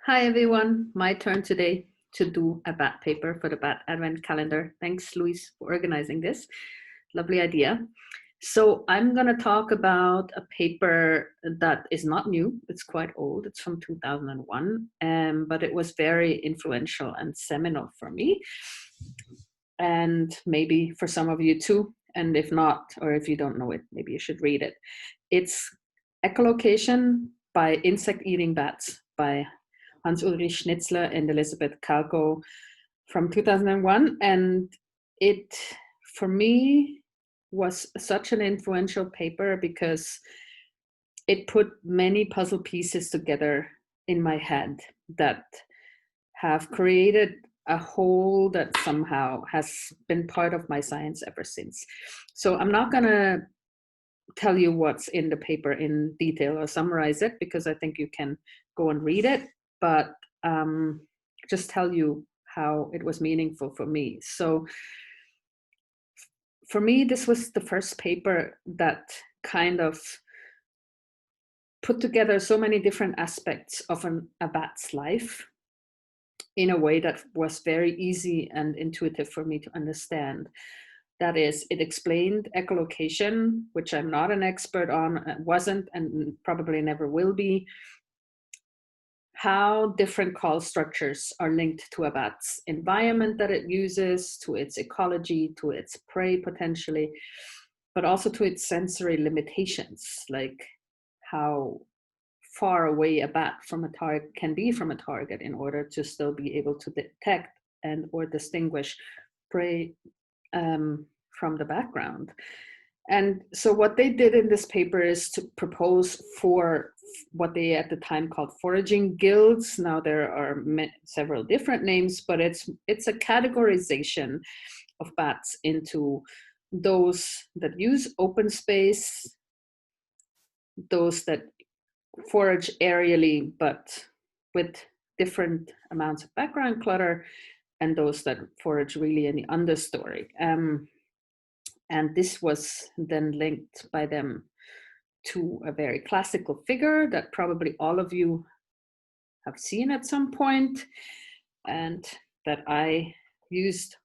Hi everyone, my turn today to do a bat paper for the Bat Advent Calendar. Thanks, Luis, for organizing this. Lovely idea. So I'm going to talk about a paper that is not new. It's quite old. It's from 2001, but it was very influential and seminal for me, and maybe for some of you too. And if not, or if you don't know it, maybe you should read it. It's Echolocation by Insect-Eating Bats by Hans-Ulrich Schnitzler and Elizabeth Kalko from 2001. And it, for me, was such an influential paper because it put many puzzle pieces together in my head that have created a whole that somehow has been part of my science ever since. So I'm not going to tell you what's in the paper in detail or summarize it because I think you can go and read it, but just tell you how it was meaningful for me. So for me, this was the first paper that kind of put together so many different aspects of a bat's life in a way that was very easy and intuitive for me to understand. That is, it explained echolocation, which I'm not an expert on, wasn't, and probably never will be, how different call structures are linked to a bat's environment that it uses, to its ecology, to its prey potentially, but also to its sensory limitations, like how far away a bat from a target can be from a target in order to still be able to detect and or distinguish prey from the background. And so what they did in this paper is to propose for what they at the time called foraging guilds. Now there are several different names, but it's a categorization of bats into those that use open space, those that forage aerially but with different amounts of background clutter, and those that forage really in the understory. And this was then linked by them to a very classical figure that probably all of you have seen at some point, and that I used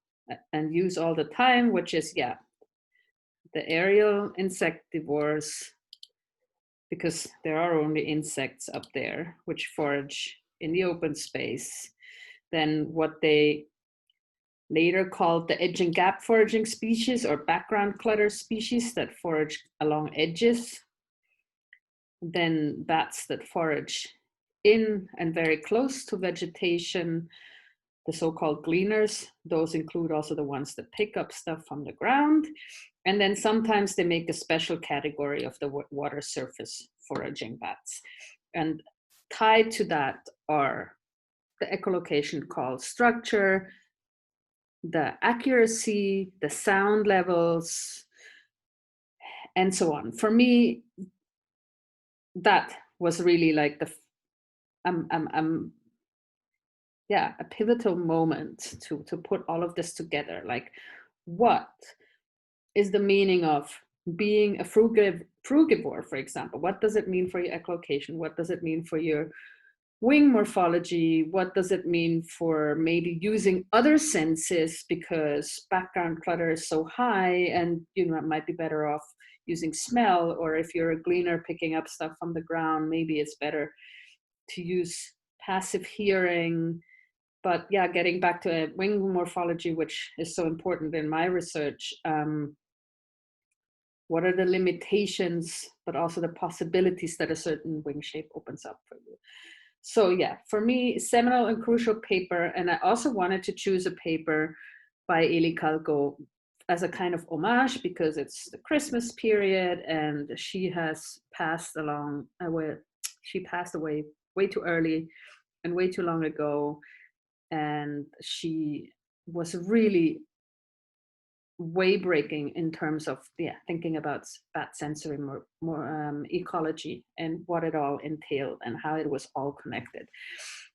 and use all the time, which is, yeah, the aerial insectivores, because there are only insects up there which forage in the open space. Then what they later called the edge and gap foraging species, or background clutter species that forage along edges. Then bats that forage in and very close to vegetation, the so-called gleaners. Those include also the ones that pick up stuff from the ground. And then sometimes they make a special category of the water surface foraging bats. And tied to that are the echolocation call structure, the accuracy, the sound levels, and so on. For me, that was really like the yeah, a pivotal moment to put all of this together. Like, what is the meaning of being a frugivore, for example? What does it mean for your echolocation? What does it mean for your wing morphology? What does it mean for maybe using other senses because background clutter is so high, and you know, it might be better off using smell, or if you're a gleaner picking up stuff from the ground, maybe it's better to use passive hearing. But yeah, getting back to wing morphology, which is so important in my research, what are the limitations, but also the possibilities that a certain wing shape opens up for you? So yeah, for me, seminal and crucial paper. And I also wanted to choose a paper by Eli Kalko as a kind of homage, because it's the Christmas period and she has passed away. She passed away way too early and way too long ago. And she was really way breaking in terms of thinking about bat sensory more ecology and what it all entailed and how it was all connected.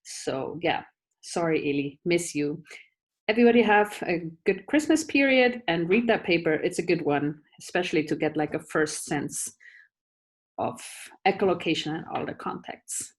So yeah, sorry Eli, miss you. Everybody have a good Christmas period and read that paper. It's a good one, especially to get like a first sense of echolocation and all the contexts.